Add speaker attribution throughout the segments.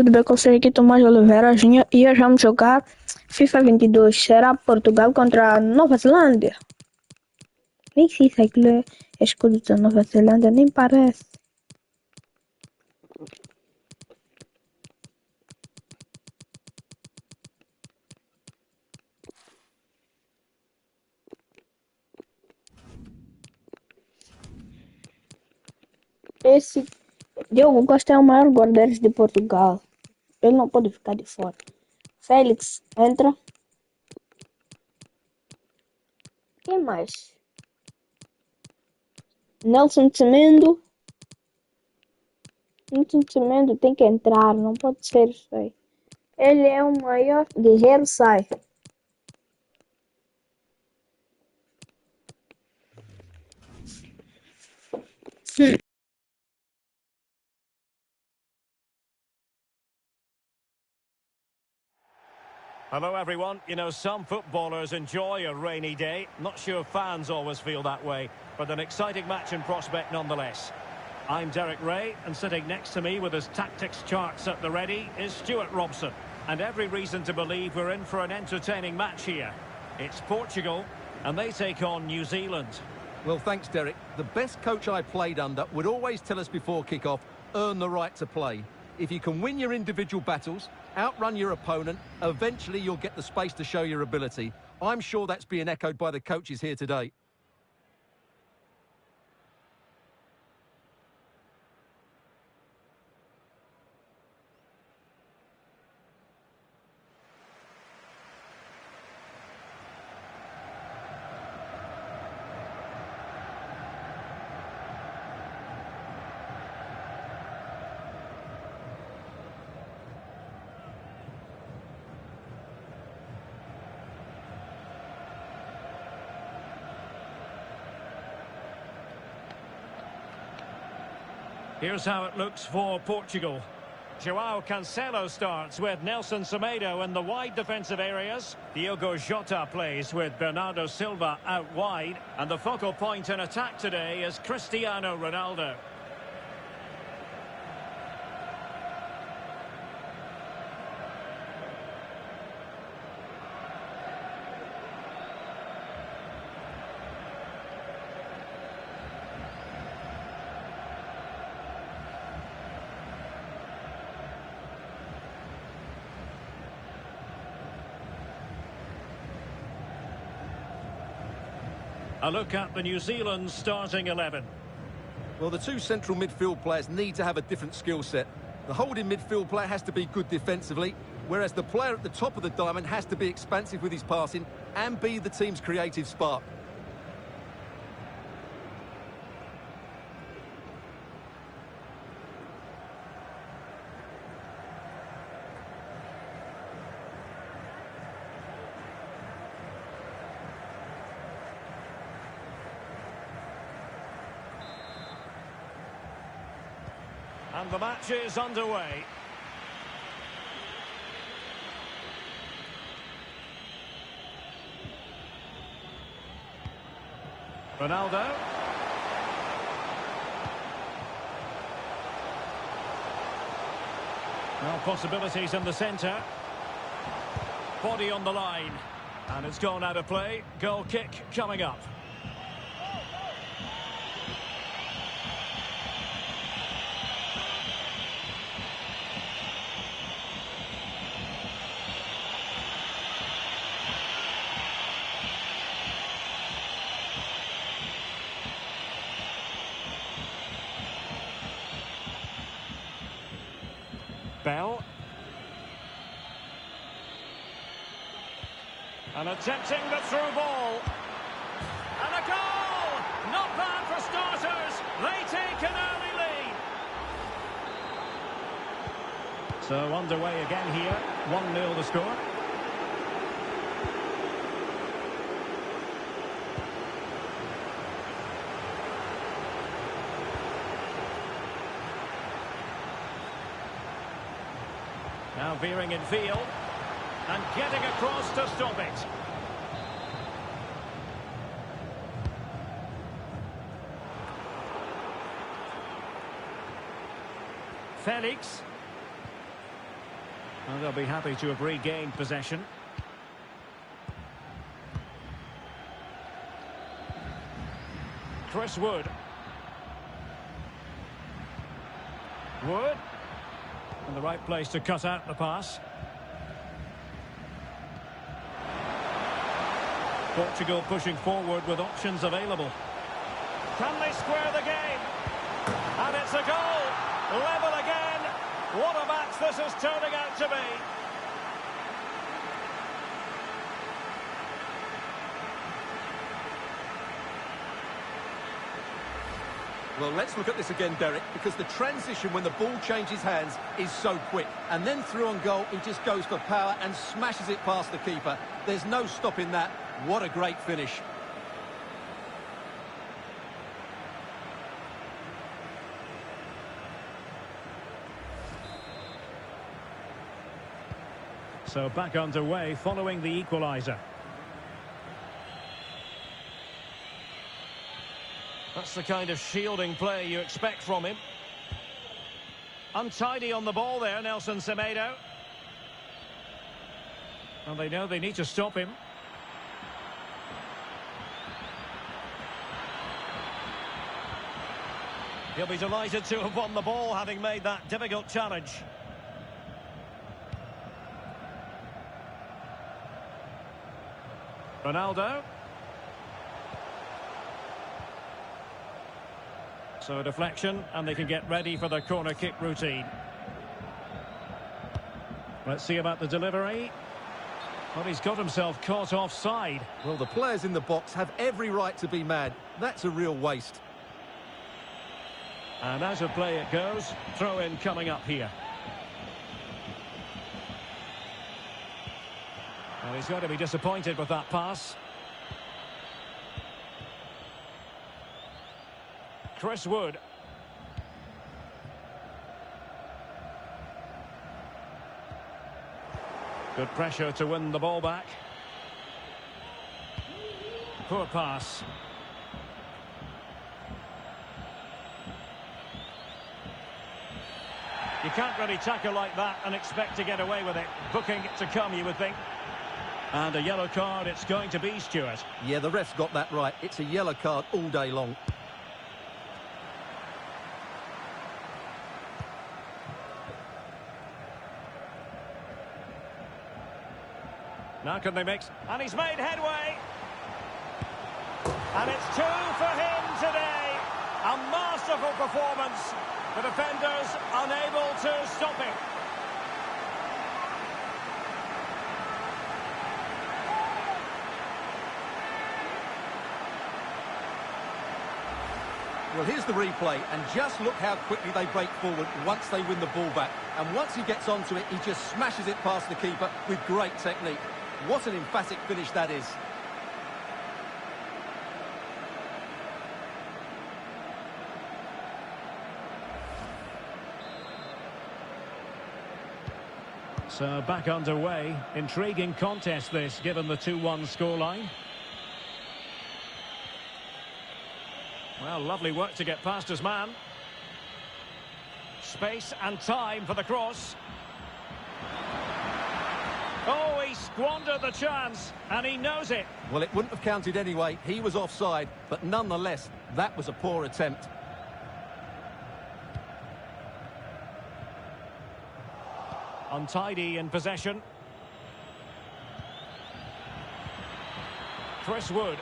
Speaker 1: Tudo bem, eu sou aqui Tomás Oliveira e hoje vamos jogar FIFA 22. Será Portugal contra a Nova Zelândia? Nem sei se aquilo é escudo da Nova Zelândia, nem parece. Esse Diogo Costa é o maior guarda-redes de Portugal. Ele não pode ficar de fora. Félix, entra. Quem mais? Nelson Semedo. Nelson Semedo tem que entrar, não pode ser isso aí. Ele é o maior guerreiro, sai.
Speaker 2: Hello everyone. You know, some footballers enjoy a rainy day. Not sure fans always feel that way, but an exciting match in prospect nonetheless. I'm Derek Ray, and sitting next to me with his tactics charts at the ready is Stuart Robson. And every reason to believe we're in for an entertaining match here. It's Portugal, and they take on New Zealand.
Speaker 3: Well, thanks, Derek. The best coach I played under would always tell us before kick-off, earn the right to play. If you can win your individual battles, outrun your opponent, eventually you'll get the space to show your ability. I'm sure that's being echoed by the coaches here today.
Speaker 2: Here's how it looks for Portugal. João Cancelo starts with Nelson Semedo in the wide defensive areas. Diogo Jota plays with Bernardo Silva out wide. And the focal point in attack today is Cristiano Ronaldo. A look at the New Zealand starting 11.
Speaker 3: Well, the two central midfield players need to have a different skill set. The holding midfield player has to be good defensively, whereas the player at the top of the diamond has to be expansive with his passing and be the team's creative spark.
Speaker 2: And the match is underway. Ronaldo. Now possibilities in the centre. Body on the line. And it's gone out of play. Goal kick coming up. Bell. And attempting the through ball. And a goal! Not bad for starters. They take an early lead. So underway again here. 1-0 the score. Now veering in field and getting across to stop it. Felix. And they'll be happy to have regained possession. Chris Wood. Wood. In the right place to cut out the pass. Portugal pushing forward with options available. Can they square the game? And it's a goal! Level again! What a match this is turning out to be!
Speaker 3: Well, let's look at this again, Derek, because the transition when the ball changes hands is so quick. And then through on goal, he just goes for power and smashes it past the keeper. There's no stopping that. What a great finish.
Speaker 2: So back underway following the equaliser. That's the kind of shielding play you expect from him. Untidy on the ball there, Nelson Semedo. And they know they need to stop him. He'll be delighted to have won the ball, having made that difficult challenge. Ronaldo. So a deflection, and they can get ready for the corner kick routine. Let's see about the delivery. Well, he's got himself caught offside.
Speaker 3: Well, the players in the box have every right to be mad. That's a real waste.
Speaker 2: And out of play it goes. Throw in coming up here. Well, he's going to be disappointed with that pass. Chris Wood. Good pressure to win the ball back. Poor pass. You can't really tackle like that and expect to get away with it. Booking it to come, you would think. And a yellow card it's going to be, Stuart.
Speaker 3: Yeah, the ref's got that right. It's a yellow card all day long.
Speaker 2: Now can they mix? And he's made headway. And it's 2 for him today. A masterful performance. The defenders unable to stop him.
Speaker 3: Well, here's the replay, and just look how quickly they break forward once they win the ball back. And once he gets onto it, he just smashes it past the keeper with great technique. What an emphatic finish that is.
Speaker 2: So back underway. Intriguing contest this, given the 2-1 scoreline. Well, lovely work to get past his man. Space and time for the cross. Oh, he squandered the chance, and he knows it.
Speaker 3: Well, it wouldn't have counted anyway. He was offside, but nonetheless, that was a poor attempt.
Speaker 2: Untidy in possession. Chris Wood.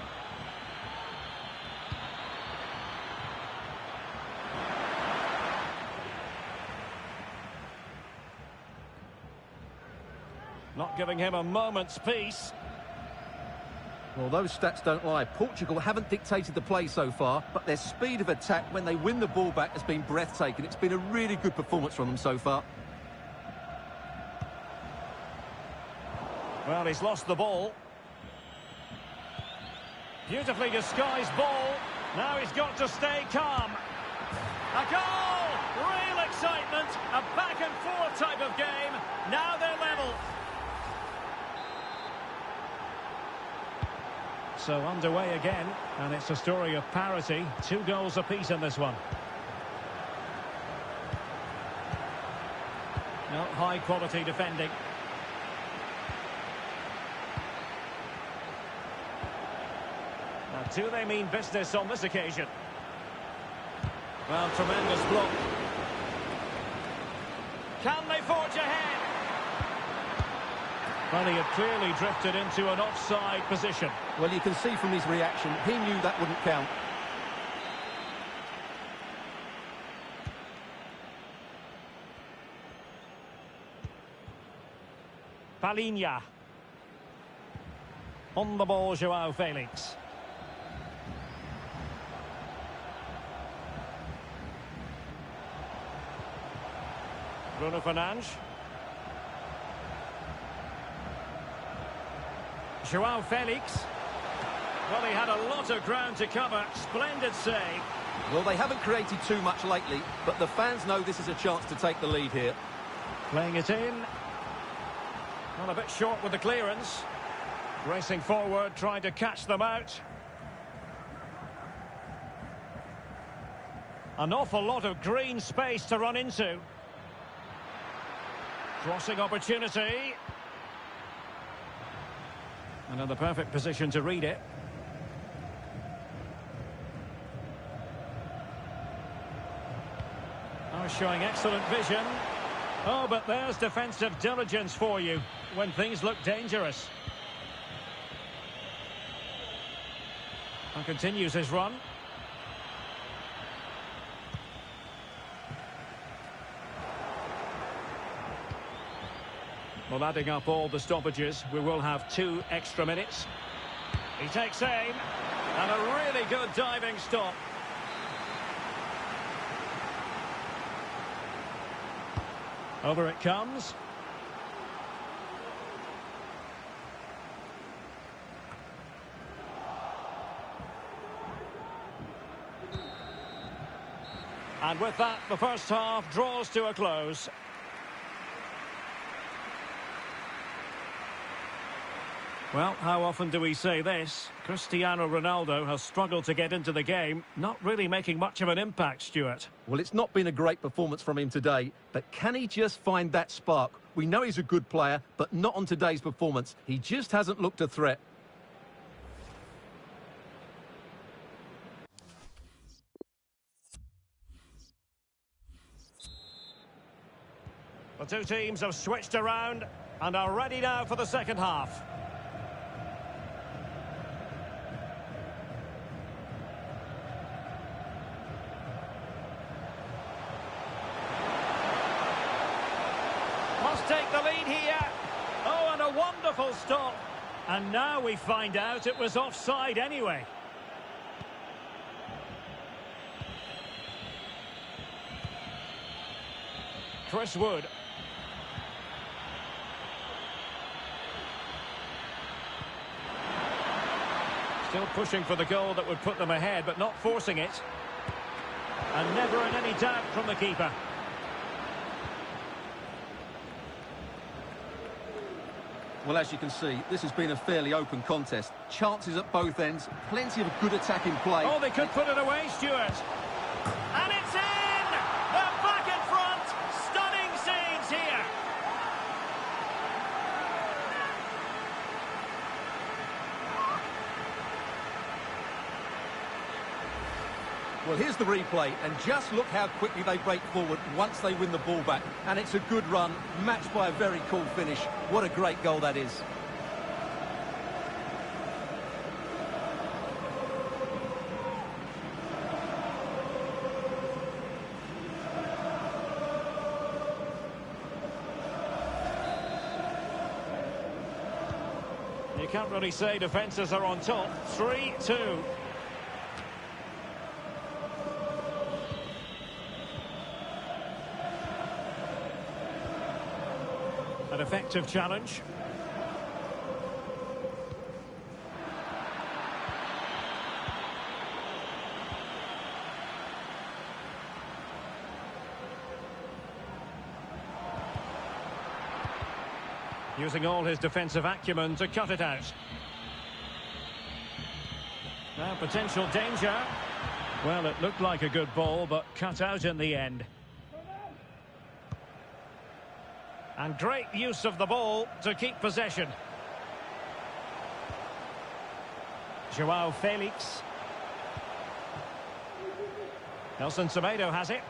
Speaker 2: Not giving him a moment's peace.
Speaker 3: Well, those stats don't lie. Portugal haven't dictated the play so far, but their speed of attack when they win the ball back has been breathtaking. It's been a really good performance from them so far.
Speaker 2: Well, he's lost the ball. Beautifully disguised ball. Now he's got to stay calm. A goal! Real excitement. A back and forth type of game. Now they're level. So underway again, and it's a story of parity. 2 goals apiece in this one. No, high quality defending. Now, do they mean business on this occasion? Well, tremendous block. Can they forge ahead? Well, he had clearly drifted into an offside position.
Speaker 3: Well, you can see from his reaction, he knew that wouldn't count.
Speaker 2: Palinha. On the ball, João Felix. Bruno Fernandes. João Felix. Well, he had a lot of ground to cover. Splendid save.
Speaker 3: Well, they haven't created too much lately, but the fans know this is a chance to take the lead here.
Speaker 2: Playing it in. Well, a bit short with the clearance. Racing forward, trying to catch them out. An awful lot of green space to run into. Crossing opportunity. And in the perfect position to read it. Oh, showing excellent vision. Oh, but there's defensive diligence for you when things look dangerous. And continues his run. Well, adding up all the stoppages, we will have 2 extra minutes. He takes aim, and a really good diving stop. Over it comes. And with that, the first half draws to a close. Well, how often do we say this? Cristiano Ronaldo has struggled to get into the game, not really making much of an impact, Stuart.
Speaker 3: Well, it's not been a great performance from him today, but can he just find that spark? We know he's a good player, but not on today's performance. He just hasn't looked a threat.
Speaker 2: The two teams have switched around and are ready now for the second half. Must take the lead here. Oh, and a wonderful stop. And now we find out it was offside anyway. Chris Wood. Still pushing for the goal that would put them ahead, but not forcing it. And never in any doubt from the keeper.
Speaker 3: Well, as you can see, this has been a fairly open contest. Chances at both ends, plenty of good attacking play.
Speaker 2: Oh, they could put it away, Stuart. And it's in! They're back in front! Stunning scenes here!
Speaker 3: Well, here's the replay, and just look how quickly they break forward once they win the ball back. And it's a good run, matched by a very cool finish. What a great goal that is.
Speaker 2: You can't really say defences are on top. 3-2. An effective challenge. Using all his defensive acumen to cut it out. Now potential danger. Well, it looked like a good ball, but cut out in the end. And great use of the ball to keep possession. Joao Felix. Nelson Semedo has it.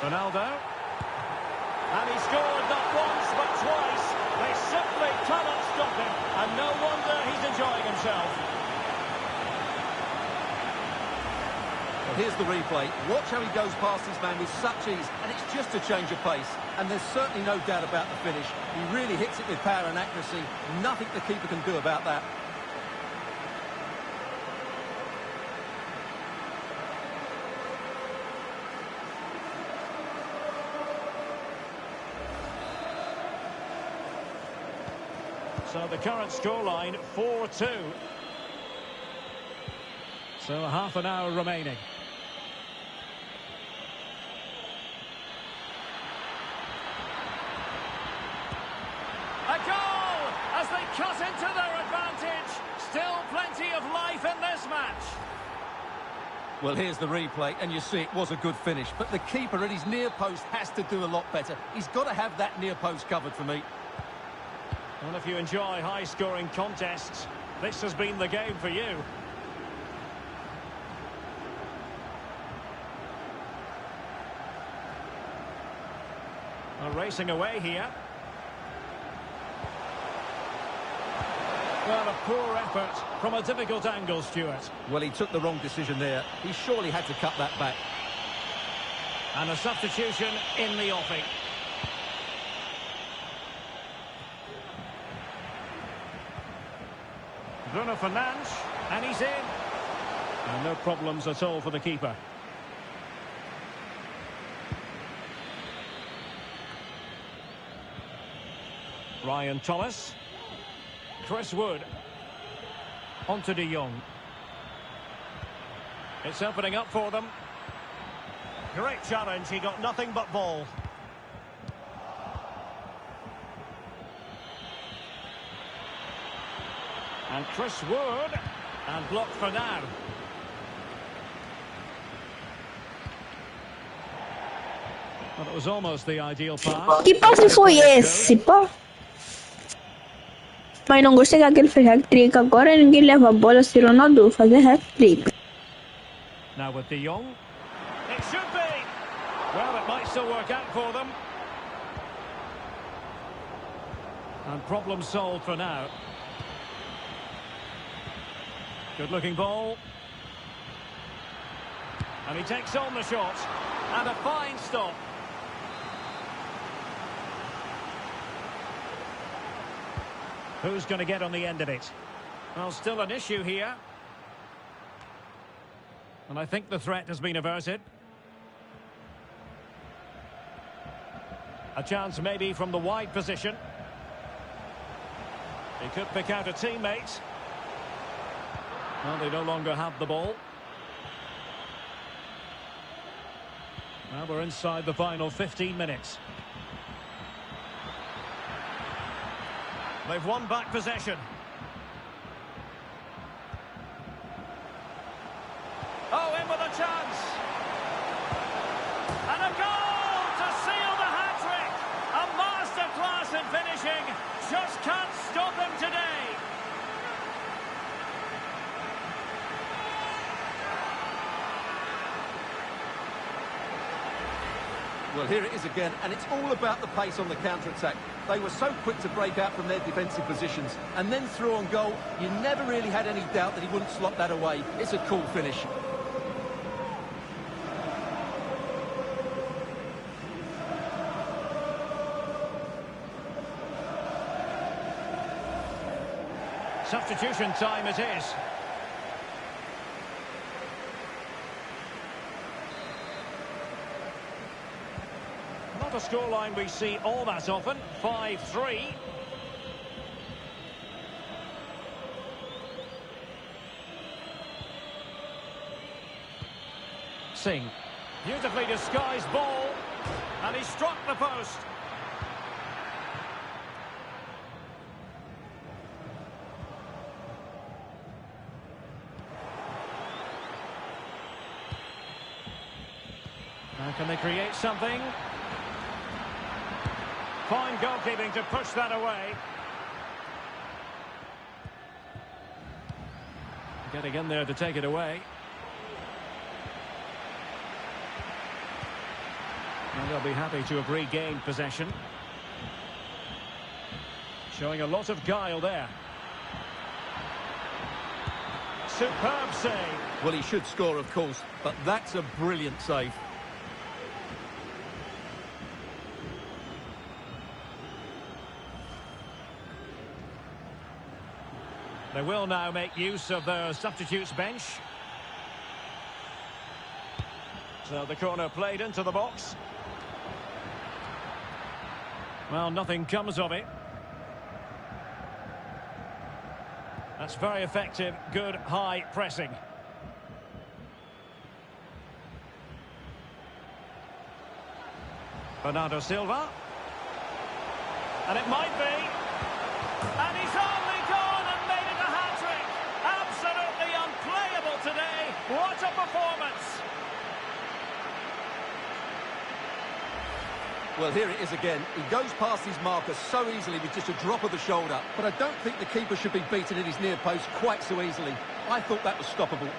Speaker 2: Ronaldo. And he scored not once but twice. They simply cannot stop him. And no wonder he's enjoying himself.
Speaker 3: Well, here's the replay. Watch how he goes past his man with such ease. And it's just a change of pace. And there's certainly no doubt about the finish. He really hits it with power and accuracy. Nothing the keeper can do about that.
Speaker 2: So the current scoreline, 4-2. So half an hour remaining. A goal as they cut into their advantage. Still plenty of life in this match.
Speaker 3: Well, here's the replay, and you see it was a good finish. But the keeper at his near post has to do a lot better. He's got to have that near post covered for me.
Speaker 2: Well, if you enjoy high-scoring contests, this has been the game for you. Well, racing away here. Well, a poor effort from a difficult angle, Stuart.
Speaker 3: Well, he took the wrong decision there. He surely had to cut that back.
Speaker 2: And a substitution in the offing. Bruno Fernandes, and he's in. And no problems at all for the keeper. Ryan Thomas. Chris Wood. On to De Jong. It's opening up for them. Great challenge, he got nothing but ball. And Chris Wood, and blocked for now. Well, it was almost the ideal pass.
Speaker 1: Que passe foi esse, pô? Mas não gostei que aquele fez hat-trick. Agora ninguém leva a bola se Ronaldo fazer hat-trick.
Speaker 2: Now with De Jong. It should be. Well, it might still work out for them. And problem solved for now. Good looking ball. And he takes on the shot. And a fine stop. Who's going to get on the end of it? Well, still an issue here. And I think the threat has been averted. A chance maybe from the wide position. He could pick out a teammate. Well, they no longer have the ball. Now we're inside the final 15 minutes. They've won back possession. Oh, in with a chance. And a goal to seal the hat-trick. A masterclass in finishing. Just can't stop him today.
Speaker 3: Well, here it is again, and it's all about the pace on the counter-attack. They were so quick to break out from their defensive positions, and then through on goal, you never really had any doubt that he wouldn't slot that away. It's a cool finish.
Speaker 2: Substitution time it is. Not a scoreline we see all that often. 5-3. Singh. Beautifully disguised ball. And he struck the post. Now can they create something? Fine goalkeeping to push that away. Getting in there to take it away. And they'll be happy to have regained possession. Showing a lot of guile there. Superb save.
Speaker 3: Well, he should score, of course, but that's a brilliant save.
Speaker 2: They will now make use of their substitutes bench. So the corner played into the box. Well, nothing comes of it. That's very effective, good high pressing. Bernardo Silva. And it might be. And he's only gone and made it a hat-trick. Absolutely unplayable today. What a performance.
Speaker 3: Well, here it is again. He goes past his marker so easily with just a drop of the shoulder. But I don't think the keeper should be beaten at his near post quite so easily. I thought that was stoppable.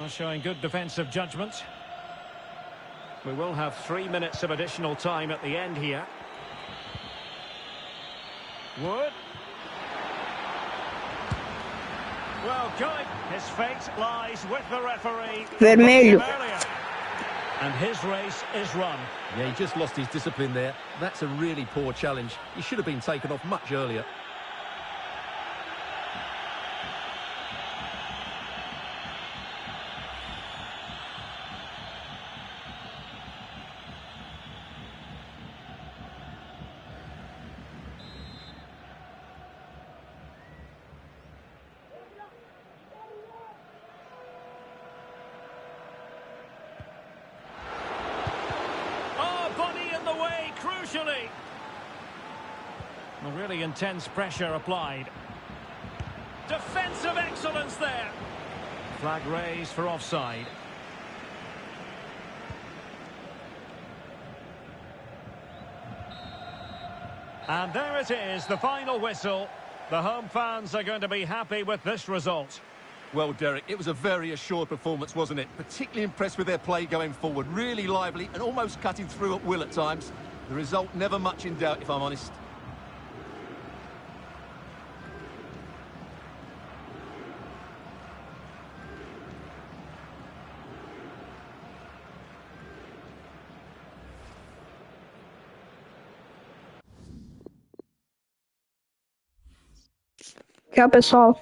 Speaker 2: Well, showing good defensive judgment. We will have 3 minutes of additional time at the end here. Wood. Well, good. His fate lies with the referee.
Speaker 1: Vermelho.
Speaker 2: And his race is run.
Speaker 3: Yeah, he just lost his discipline there. That's a really poor challenge. He should have been taken off much earlier.
Speaker 2: Crucially. A really intense pressure applied. Defensive excellence there. Flag raised for offside. And there it is, the final whistle. The home fans are going to be happy with this result.
Speaker 3: Well, Derek, it was a very assured performance, wasn't it? Particularly impressed with their play going forward. Really lively and almost cutting through at will at times. The result never much in doubt, if I'm honest.
Speaker 1: Tchau, pessoal.